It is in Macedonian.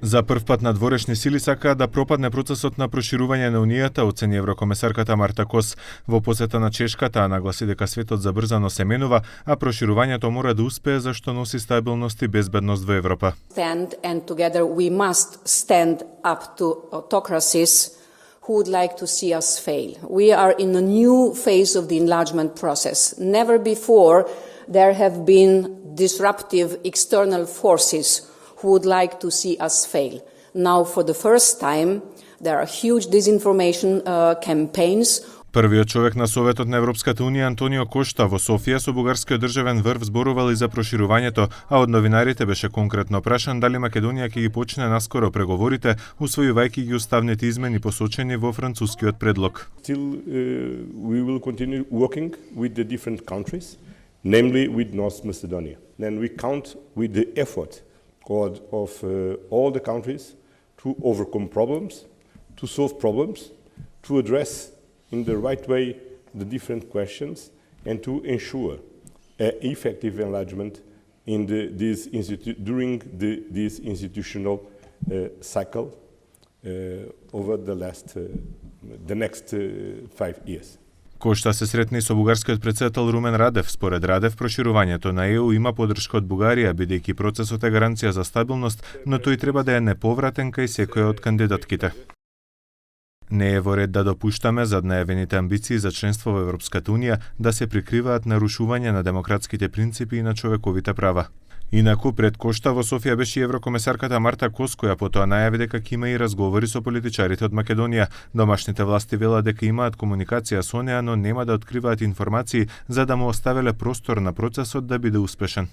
За прв пат надворешни сили сакаат да пропадне процесот на проширување на Унијата, оцени еврокомесарката Марта Кос. Во посета на Чешка таа нагласи дека светот забрзано се менува, а проширувањето мора да успее зашто носи стабилност и безбедност во Европа. And together we must stand up to autocracies who would like to see us fail. We are in a new phase of the enlargement process. Never before there have been disruptive external forces who would like to see us fail. Now, for the first time, there are huge disinformation campaigns. Првиот човек на Советот на Европската Унија Антонио Кошта во Софија со бугарскиот државен врв зборувал и за проширувањето, а од новинарите беше конкретно прашан дали Македонија ќе ги почне наскоро преговорите, усвојувајќи ги уставните измени посочени во францускиот предлог. Still, we will continue working with the different countries, namely with North Macedonia. Then we count with the effort of all the countries to overcome problems, to solve problems, to address in the right way the different questions, and to ensure effective enlargement in during this institutional cycle over the next 5 years. Кошта се сретни со бугарскиот претседател Румен Радев. Според Радев, проширувањето на ЕУ има подршка од Бугарија, бидејќи процесот е гаранција за стабилност, но тој треба да е неповратен кај секоја од кандидатките. Не е во ред да допуштаме зад најавените амбиции за членство во Европската Унија да се прикриваат нарушување на демократските принципи и на човековите права. Инаку, пред Кошта во Софија беше еврокомесарката Марта Кос, која потоа најави дека ќе има и разговори со политичарите од Македонија. Домашните власти велат дека имаат комуникација со неа, но нема да откриваат информации за да му оставеле простор на процесот да биде успешен.